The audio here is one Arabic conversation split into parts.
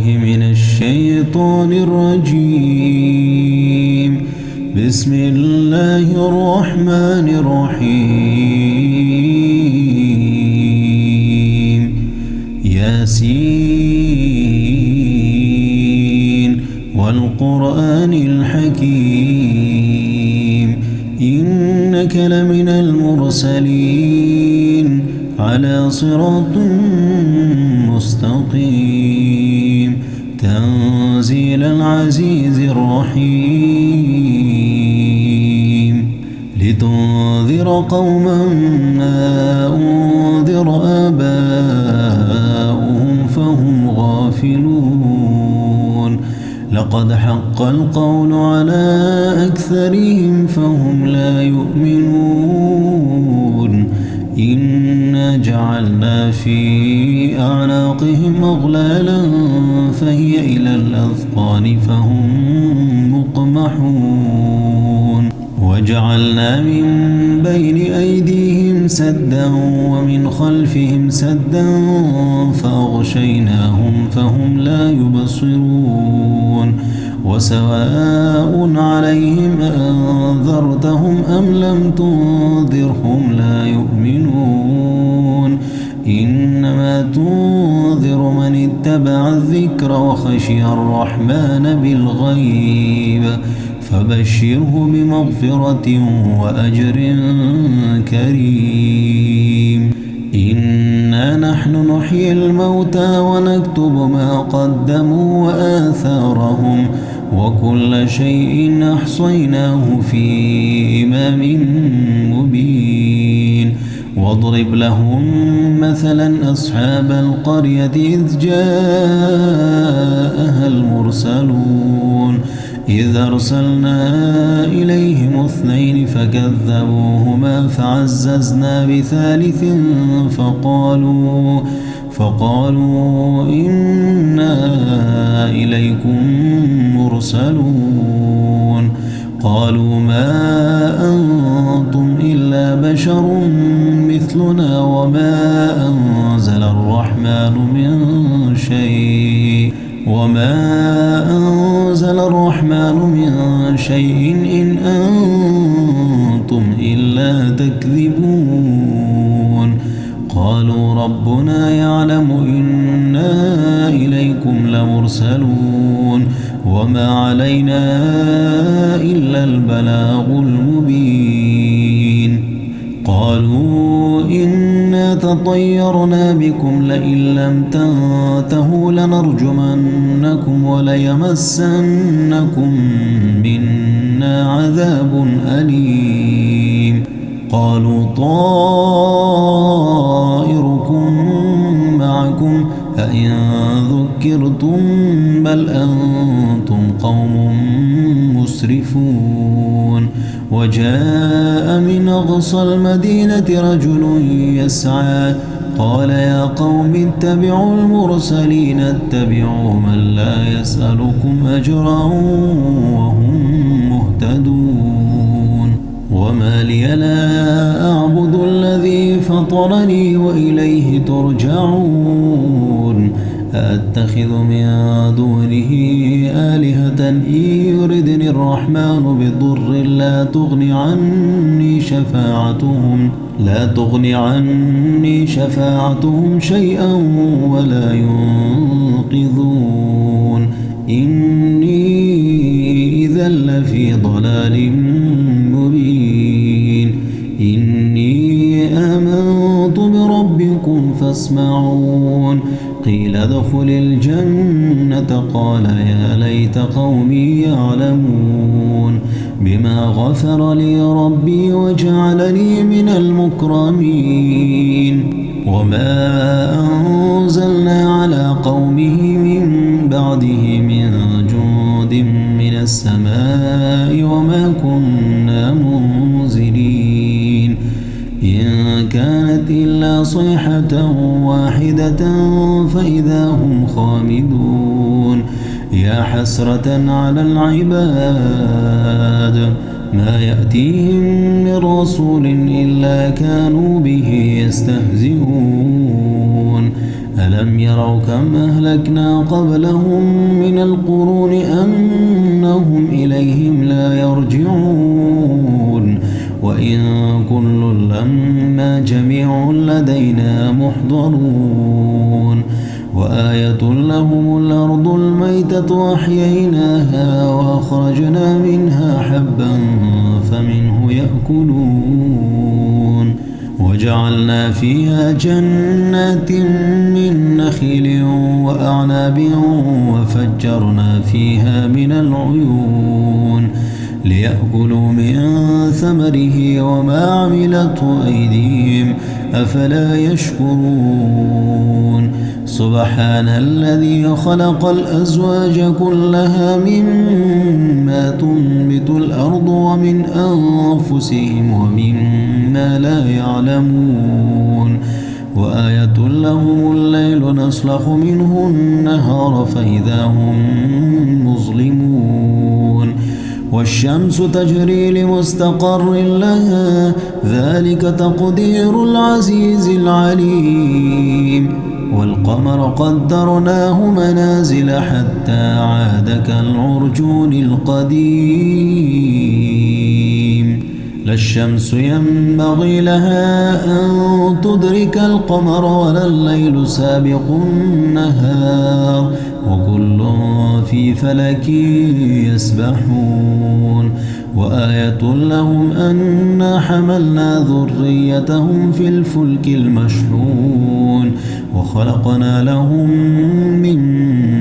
بالله من الشيطان الرجيم. بسم الله الرحمن الرحيم. ياسين والقرآن الحكيم إنك لمن المرسلين على صراط مستقيم تنزيل العزيز الرحيم لتنذر قوما ما أنذر آباؤهم فهم غافلون لقد حق القول على أكثرهم فهم لا يؤمنون إنا جعلنا في أعناقهم أغلالا فهي إلى الأذقان فهم مقمحون وجعلنا من بين أيديهم سدا ومن خلفهم سدا فأغشيناهم فهم لا يبصرون وسواء عليهم أنذرتهم أم لم تنذرهم لا يؤمنون إنما تنذر من اتبع الذكر وخشي الرحمن بالغيب فبشره بمغفرة وأجر كريم. إنا نحن نحيي الموتى ونكتب ما قدموا وآثارهم وكل شيء أحصيناه في إمام مبين. واضرب لهم مثلا أصحاب القرية إذ جاءها المرسلون إذ أرسلنا إليهم 2 فكذبوهما فعززنا بثالث فقالوا إنا إليكم مرسلون قالوا ما أنتم إلا بشر مثلنا وما أنزل الرحمن من شيء إن أنتم إلا تكذبون. قالوا ربنا يعلم إنا إليكم لمرسلون وما علينا إلا البلاغ المبين. قالوا إنا تطيرنا بكم لئن لم تنتهوا لنرجمنكم وليمسنكم منا عذاب أليم. قالوا طائركم معكم أئن ذكرتم بل أنتم قوم مسرفون. وجاء من أقصى المدينة رجل يسعى قال يا قوم اتبعوا المرسلين اتبعوا من لا يسألكم أجرا وهم مهتدون. وما لي لا أعبد الذي فطرني وإليه ترجعون. أأتخذ من دونه آلهة إن يردني الرحمن بضر لا تغني عني شفاعتهم شيئا ولا ينقذون. إني إذا لفي ضلال مبين. إني آمنت بربكم فاسمعون. قيل ادخل الجنة قال يا ليت قومي يعلمون بما غفر لي ربي وجعلني من المكرمين. وما أنزلنا على قومه من بعده من جند من السماء وما كنا منزلين إن كانت إلا صيحة واحدة فإذا هم خامدون. يا حسرة على العباد ما يأتيهم من رسول إلا كانوا به يستهزئون. ألم يروا كم أهلكنا قبلهم من القرون أنهم إليهم لا يرجعون وإن كل لما جميع لدينا محضرون وآية لهم الأرض الميتة أحييناها وأخرجنا منها حبا فمنه يأكلون وجعلنا فيها جنات من نخيل وأعناب وفجرنا فيها من العيون ليأكلوا من ثمره وما عملته أيديهم أفلا يشكرون سبحان الذي خلق الأزواج كلها مما تنبت الأرض ومن أنفسهم ومما لا يعلمون وآية لهم الليل نسلخ منه النهار فإذا هم مظلمون والشمس تجري لمستقر لها ذلك تقدير العزيز العليم والقمر قدرناه منازل حتى عاد كالعرجون القديم لا الشمس ينبغي لها أن تدرك القمر ولا الليل سابق النهار وكل في فلك يسبحون وآية لهم أنا حملنا ذريتهم في الفلك المشحون وخلقنا لهم من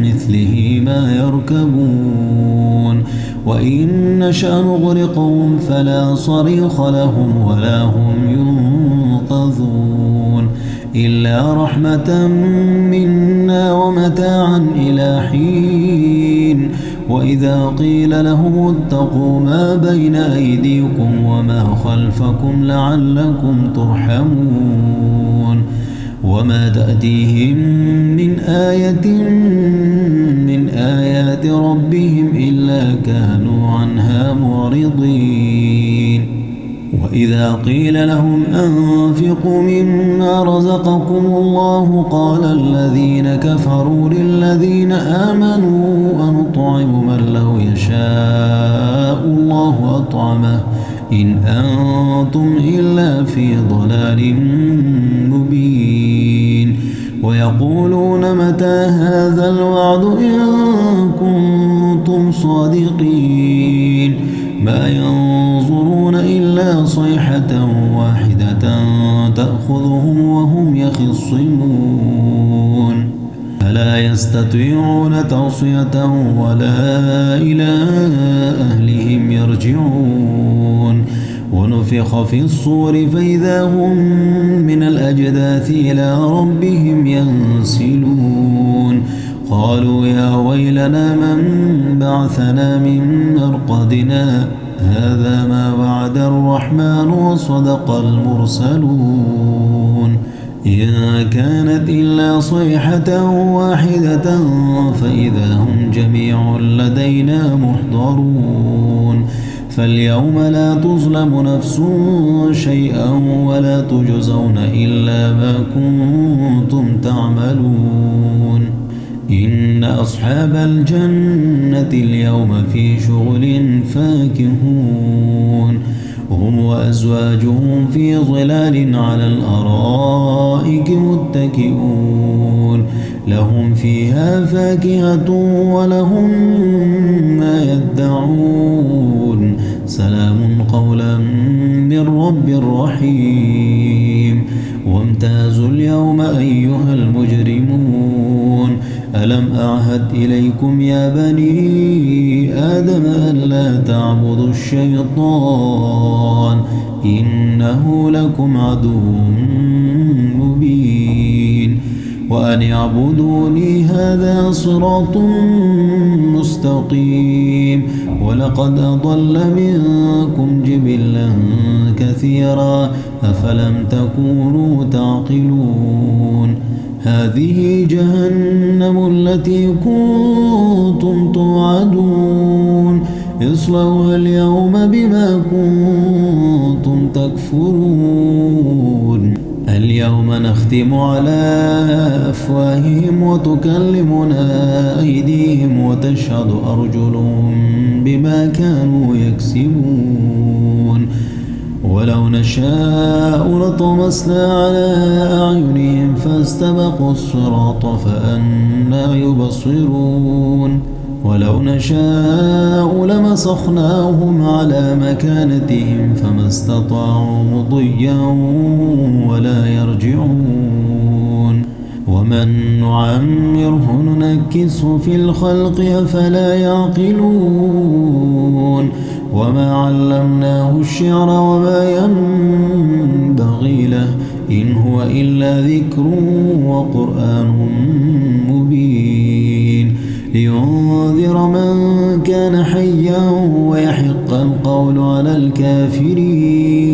مثله ما يركبون وإن نشأ نغرقهم فلا صريخ لهم ولا هم ينقذون إلا رحمة منا ومتاعا إلى حين وإذا قيل لهم اتقوا ما بين أيديكم وما خلفكم لعلكم ترحمون وما تأتيهم من آية من آيات ربهم إلا كانوا عنها معرضين وإذا قيل لهم أنفقوا مما رزقكم الله قال الذين كفروا للذين آمنوا أنطعم من لو يشاء الله أطعمه إن أنتم إلا في ضلال مبين ويقولون متى هذا الوعد إن كنتم صادقين ما ينظرون إلا صيحة واحدة تأخذهم وهم يخصمون فلا يستطيعون توصية ولا إلى أهلهم يرجعون ونفخ في الصور فإذا هم من الأجداث إلى ربهم ينسلون قالوا يا ويلنا من بعثنا من مرقدنا هذا ما وعد الرحمن وصدق المرسلون إن كانت إلا صيحة واحدة فإذا هم جميع لدينا محضرون فاليوم لا تظلم نفس شيئا ولا تجزون إلا ما كنتم تعملون إن أصحاب الجنة اليوم في شغل فاكهون هم وأزواجهم في ظلال على الأرائك متكئون لهم فيها فاكهة ولهم ما يدعون سلام قولا من رب رحيم وامتازوا اليوم أيها المجرمون ألم أعهد إليكم يا بني آدم ألا تعبدوا الشيطان إنه لكم عدو مبين وأن اعبدوني هذا صراط مستقيم ولقد أضل منكم جبلا كثيرا أفلم تكونوا تعقلون هذه جهنم التي كنتم توعدون اصلوها اليوم بما كنتم تكفرون اليوم نختم على أفواههم وتكلمنا أيديهم وتشهد أرجلهم بما كانوا يكسبون ولو نشاء لطمسنا على أعينهم فاستبقوا الصراط فأنى يبصرون ولو نشاء لمسخناهم على مكانتهم فما استطاعوا مضيا ولا يرجعون ومن نعمره ننكسه في الخلق أفلا يعقلون وما علمناه الشعر وما ينبغي له إن هو إلا ذكر وقرآن مبين لينذر من كان حيا ويحق القول على الكافرين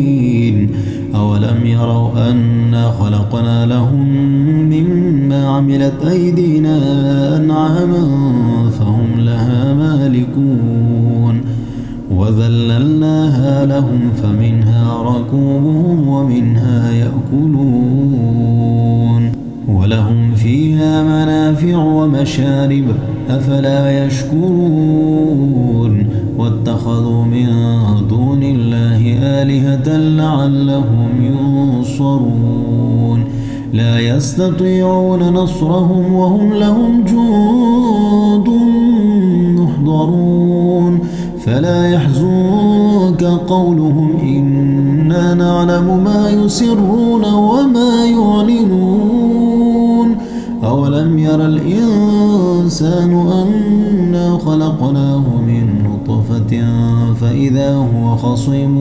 أولم يروا أنا خلقنا لهم مما عملت أيدينا أنعاما فهم لها مالكون وذللناها لهم فمنها ركوبهم ومنها يأكلون ولهم فيها منافع ومشارب أفلا يشكرون واتخذوا من دون الله آلهة لعلهم ينصرون لا يستطيعون نصرهم وهم لهم جند محضرون فلا يحزنك قولهم إنا نعلم ما يسرون وما يعلنون أولم ير الإنسان أنا خلقناه من نطفة فإذا هو خصيم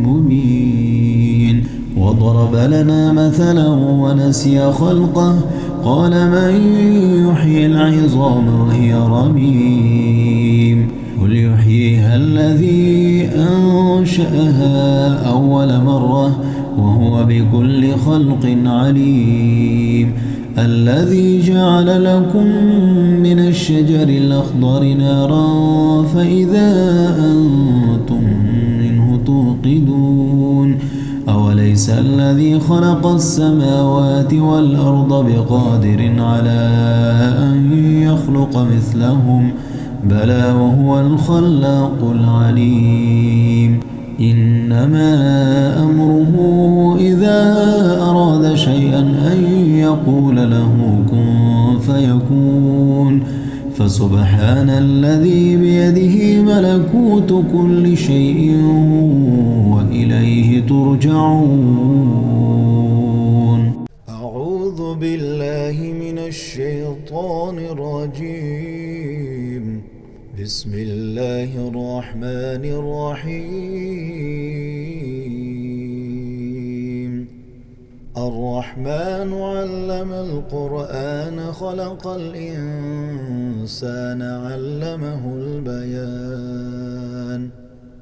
مبين وضرب لنا مثلا ونسي خلقه قال من يحيي العظام وهي رميم قل يحييها الذي أنشأها أول مرة وهو بكل خلق عليم الذي جعل لكم من الشجر الأخضر نارا فإذا أنتم منه توقدون أوليس الذي خلق السماوات والأرض بقادر على أن يخلق مثلهم بلى وهو الخلاق العليم إنما أمره إذا أراد شيئا أن يقول له كن فيكون فسبحان الذي بيده ملكوت كل شيء وإليه ترجعون أعوذ بالله من الشيطان الرجيم بسم الله الرحمن الرحيم الرحمن علم القرآن خلق الإنسان علمه البيان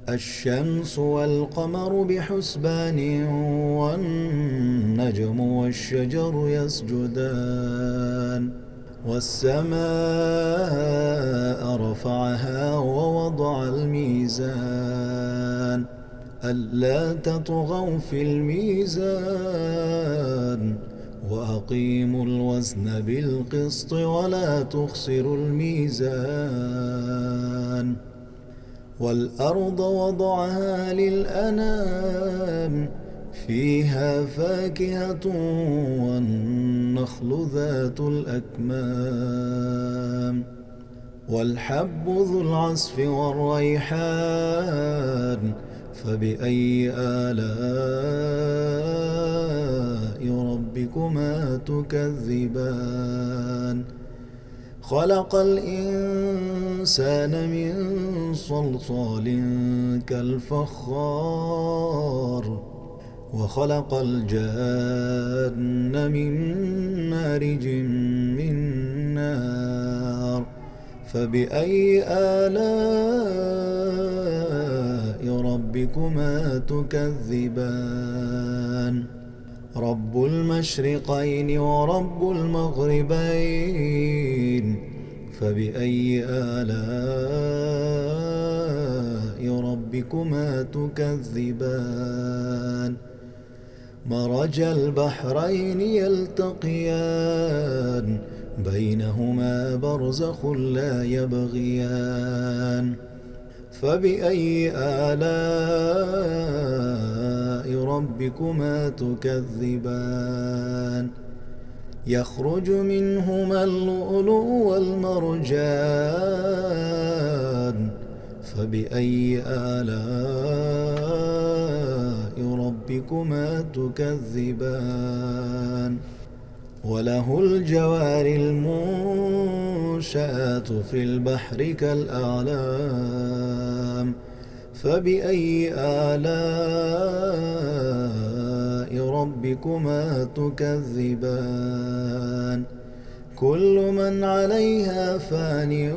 الشمس والقمر بحسبان والنجم والشجر يسجدان والسماء رفعها ووضع الميزان ألا تطغوا في الميزان وأقيموا الوزن بالقسط ولا تخسروا الميزان والأرض وضعها للأنام فيها فاكهة والنخل ذات الأكمام والحب ذو العصف والريحان فبأي آلاء ربكما تكذبان خلق الإنسان من صلصال كالفخار وخلق الجان من مارج من نار فبأي آلاء ربكما تكذبان رب المشرقين ورب المغربين فبأي آلاء ربكما تكذبان مرج البحرين يلتقيان بينهما برزخ لا يبغيان فبأي آلاء ربكما تكذبان يخرج منهما اللؤلؤ والمرجان فبأي آلاء ربكما تكذبان وله الجوار المنشآت في البحر كالأعلام فبأي آلاء ربكما تكذبان كل من عليها فان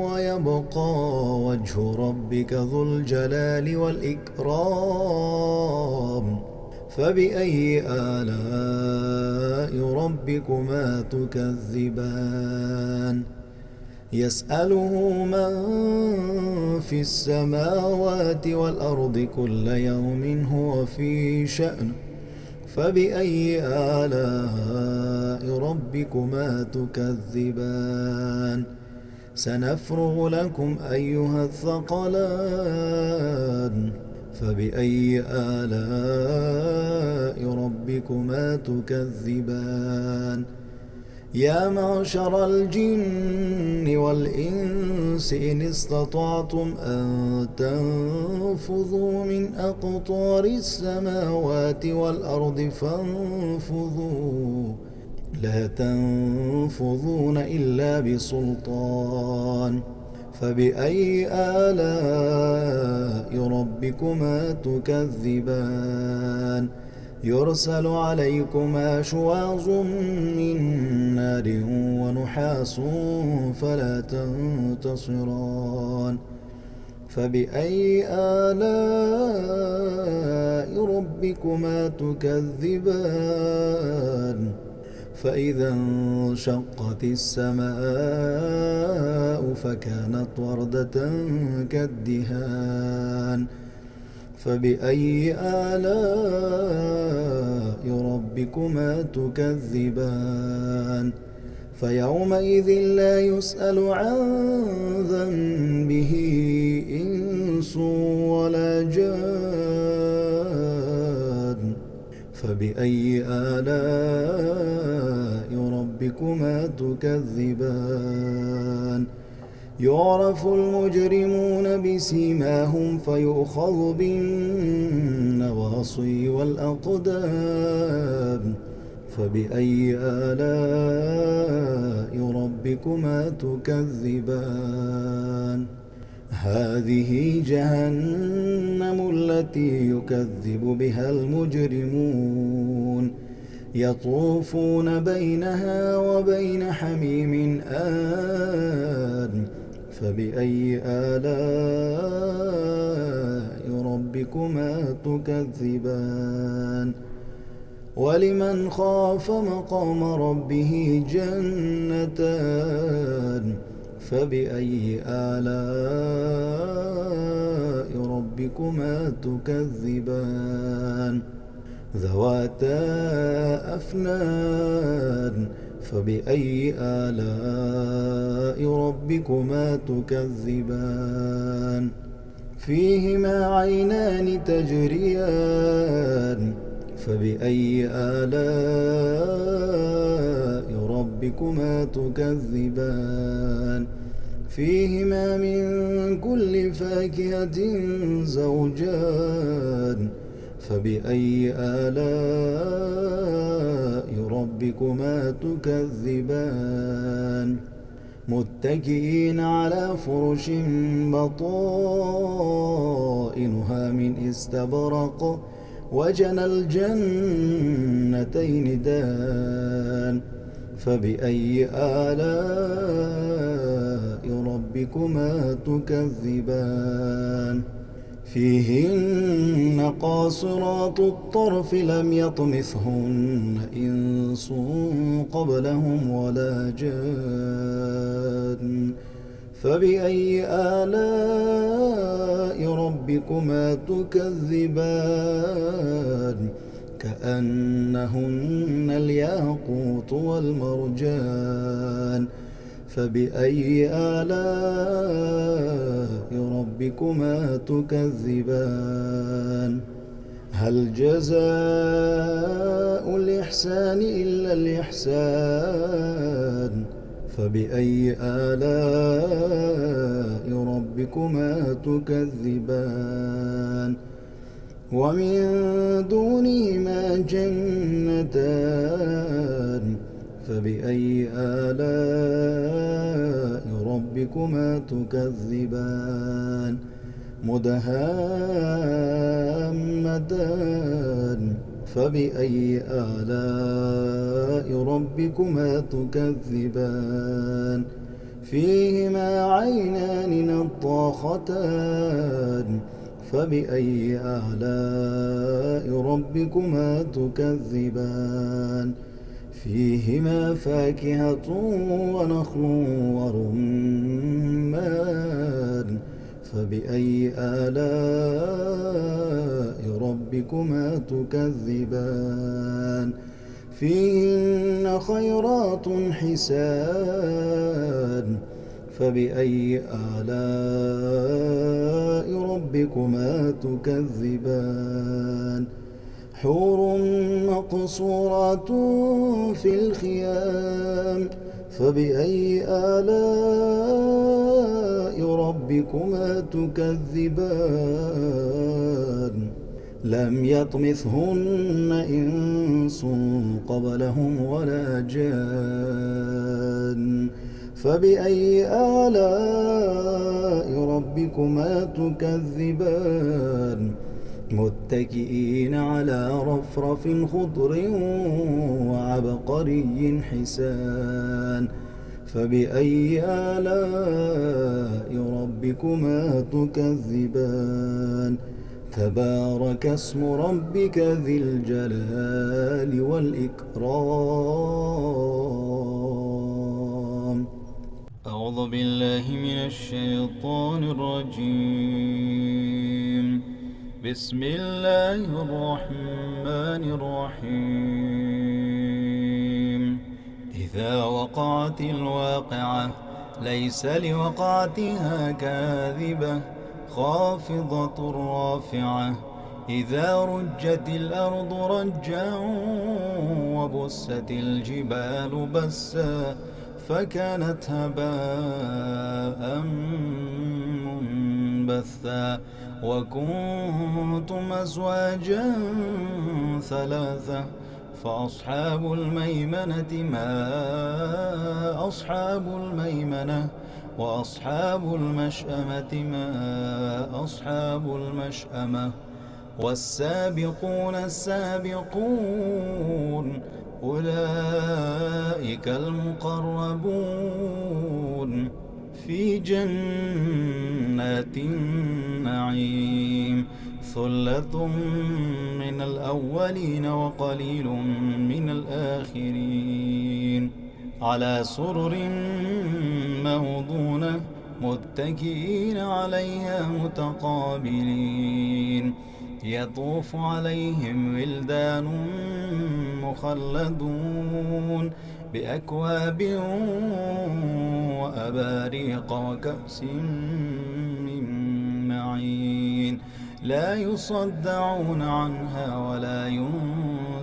ويبقى وجه ربك ذو الجلال والإكرام فبأي آلاء ربكما تكذبان يسأله من في السماوات والأرض كل يوم هو في شأن فبأي آلاء ربكما تكذبان سنفرغ لكم أيها الثقلان فبأي آلاء ربكما تكذبان يا معشر الجن والإنس إن استطعتم أن تنفذوا من أقطار السماوات والأرض فانفذوا لا تنفذون إلا بسلطان فبأي آلاء ربكما تكذبان يرسل عليكما شواظ من نار ونحاس فلا تنتصران فبأي آلاء ربكما تكذبان فإذا انشقت السماء فكانت وردة كالدهان فبأي آلاء ربكما تكذبان فيومئذ لا يسأل عن ذنبه إنس ولا جان فبأي آلاء ربكما تكذبان يعرف المجرمون بسيماهم فيؤخذ بالنواصي والأقدام فبأي آلاء ربكما تكذبان هذه جهنم التي يكذب بها المجرمون يطوفون بينها وبين حميم آن فبأي آلاء ربكما تكذبان ولمن خاف مقام ربه جنتان فبأي آلاء ربكما تكذبان ذواتا أفنان فبأي آلاء ربكما تكذبان فيهما عينان تجريان فبأي آلاء ربكما تكذبان فيهما من كل فاكهة زوجان فبأي آلاء ربكما تكذبان متكئين على فرش بطائنها من استبرق وجنى الجنتين دان فبأي آلاء ربكما تكذبان فيهن قاصرات الطرف لم يطمثهن إنس قبلهم ولا جان فبأي آلاء ربكما تكذبان كأنهن الياقوت والمرجان فبأي آلاء ربكما تكذبان هل جزاء الإحسان إلا الإحسان فبأي آلاء ربكما تكذبان ومن دونهما جنتان فبأي آلاء ربكما تكذبان مدهامتان فبأي آلاء ربكما تكذبان فيهما عينان نضاختان فبأي آلاء ربكما تكذبان فيهما فاكهة ونخل ورمان فبأي آلاء ربكما تكذبان فيهن خيرات حسان فبأي آلاء ربكما تكذبان حور مقصورات في الخيام فبأي آلاء ربكما تكذبان لم يطمثهن إنس قبلهم ولا جان فبأي آلاء ربكما تكذبان متكئين على رفرف خضر وعبقري حسان فبأي آلاء ربكما تكذبان تبارك اسم ربك ذي الجلال والإكرام أعوذ بالله من الشيطان الرجيم بسم الله الرحمن الرحيم إذا وقعت الواقعة ليس لوقعتها كاذبة خافضة رافعة إذا رجت الأرض رجا وبست الجبال بسا فكانت هباء منبثا وكنتم أزواجا ثلاثة فأصحاب الميمنة ما أصحاب الميمنة وأصحاب المشأمة ما أصحاب المشأمة والسابقون السابقون أولئك المقربون في جنات النعيم ثلة من الأولين وقليل من الآخرين على سرر موضونة متكئين عليها متقابلين يطوف عليهم ولدان مخلدون بأكواب وأباريق وكأس من معين لا يصدعون عنها ولا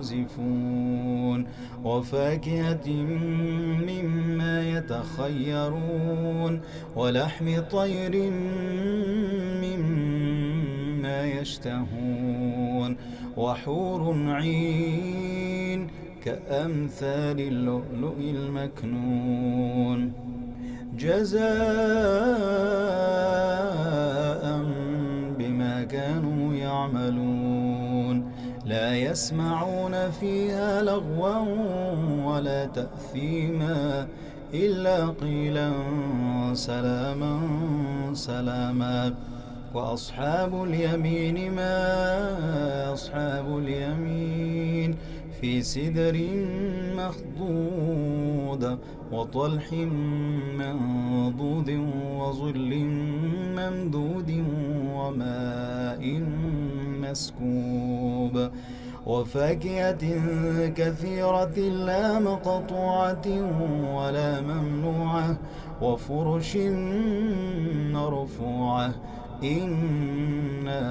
ينزفون وفاكهة مما يتخيرون ولحم طير مما يشتهون وحور عين كأمثال اللؤلؤ المكنون جزاء بما كانوا يعملون لا يسمعون فيها لغوا ولا تأثيما إلا قيلا سلاما سلاما وأصحاب اليمين ما أصحاب اليمين في سدر مخضود وطلح منضود وظل ممدود وماء مسكوب وفاكهة كثيرة لا مقطوعة ولا ممنوعة وفرش مرفوعة إنا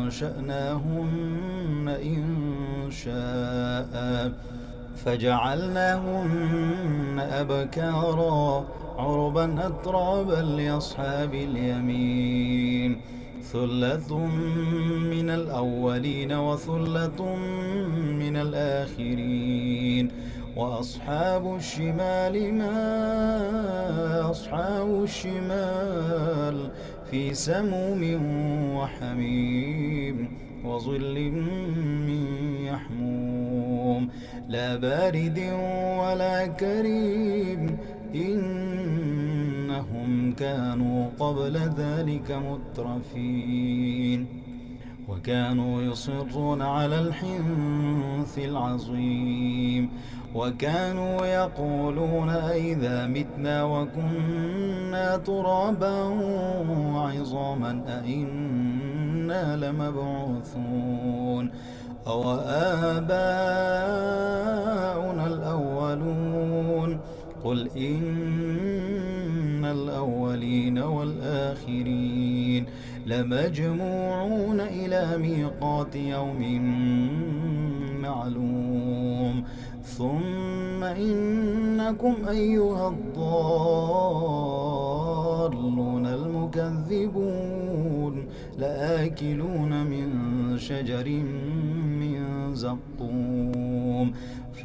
أنشأناهن إنشاء فجعلناهن أبكارا عربا أترابا لأصحاب اليمين ثلة من الأولين وثلة من الآخرين وأصحاب الشمال ما أصحاب الشمال في سموم وحميم وظل من يحموم لا بارد ولا كريم إنهم كانوا قبل ذلك مترفين وكانوا يصرون على الحنث العظيم وكانوا يقولون أئذا متنا وكنا ترابا وعظاما أئنا لمبعوثون أو آباؤنا الأولون قل إن الأولين والآخرين لمجموعون إلى ميقات يوم معلوم ثم إنكم أيها الضالون المكذبون لآكلون من شجر من زقوم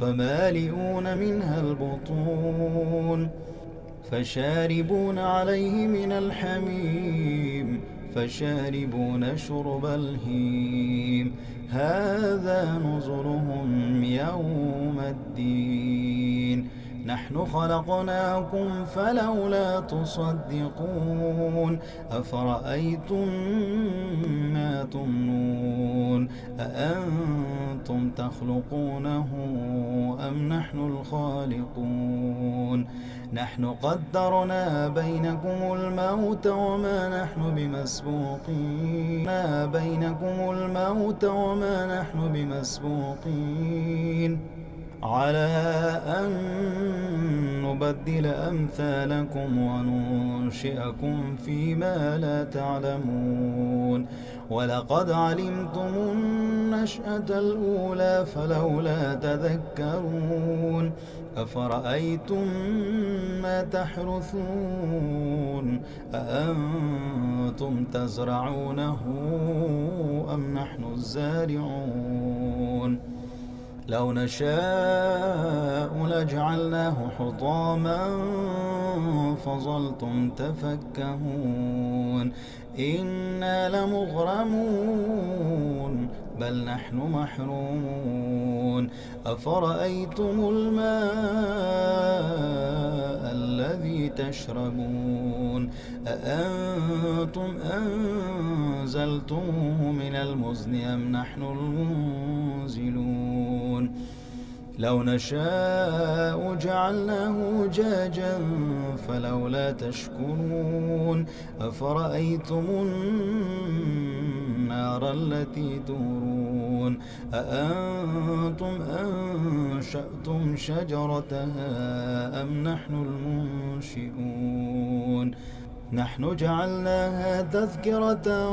فمالئون منها البطون فشاربون عليه من الحميم فشاربون شرب الهيم هذا نزلهم يوم الدين نحن خلقناكم فلولا تصدقون أفرأيتم ما تمنون أأنتم تخلقونه أم نحن الخالقون نحن قدرنا بينكم الموت وما نحن بمسبوقين على أن نبدل أمثالكم وننشئكم فيما لا تعلمون ولقد علمتم النشأة الأولى فلولا تذكرون أفرأيتم ما تحرثون أأنتم تزرعونه أم نحن الزارعون لو نشاء لجعلناه حطاما فظلتم تفكهون إنا لمغرمون بل نحن محرومون أفرأيتم الماء الذي تشربون أأنتم أنزلتموه من المزن أم نحن المنزلون لو نشاء جعلناه جاجا فلولا تشكرون أفرأيتم النار التي تورون أأنتم أنشأتم شجرتها أم نحن المنشئون نحن جعلناها تذكرة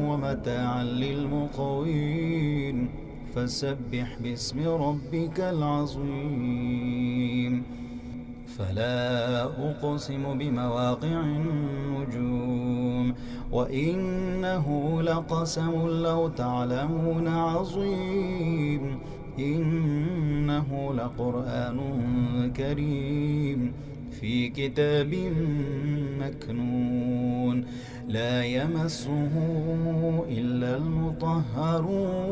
ومتاعا للمقوين فسبح باسم ربك العظيم فلا أقسم بمواقع النجوم وإنه لقسم لو تعلمون عظيم إنه لقرآن كريم في كتاب مكنون لا يمسه إلا المطهرون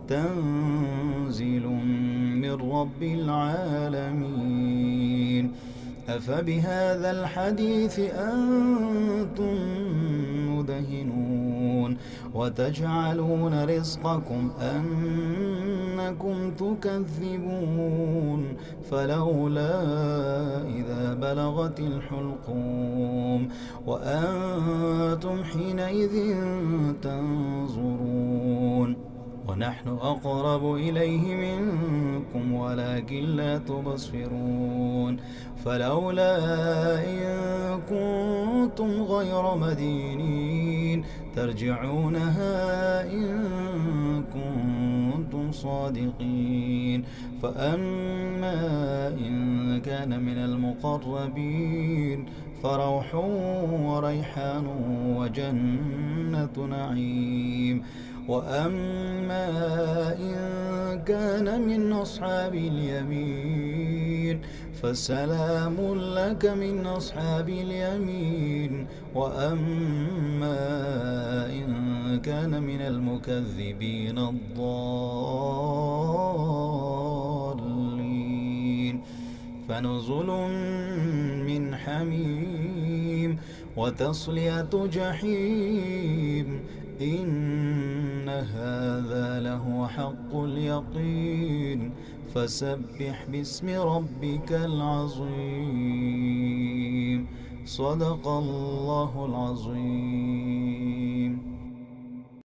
تنزيل من رب العالمين أفبهذا الحديث أنتم مدهنون وتجعلون رزقكم أنكم تكذبون فلولا إذا بلغت الحلقوم وأنتم حينئذ تنظرون ونحن أقرب إليه منكم ولكن لا تبصرون فلولا إن كنتم غير مدينين ترجعونها إن كنتم صادقين فأما إن كان من المقربين فروح وريحان وجنة نعيم وأما إن كان من أصحاب اليمين فسلام لك من أصحاب اليمين وأما إن كان من المكذبين الضالين فنزل من حميم وتصلية جحيم إن هذا لهو حق اليقين فسبح باسم ربك العظيم صدق الله العظيم.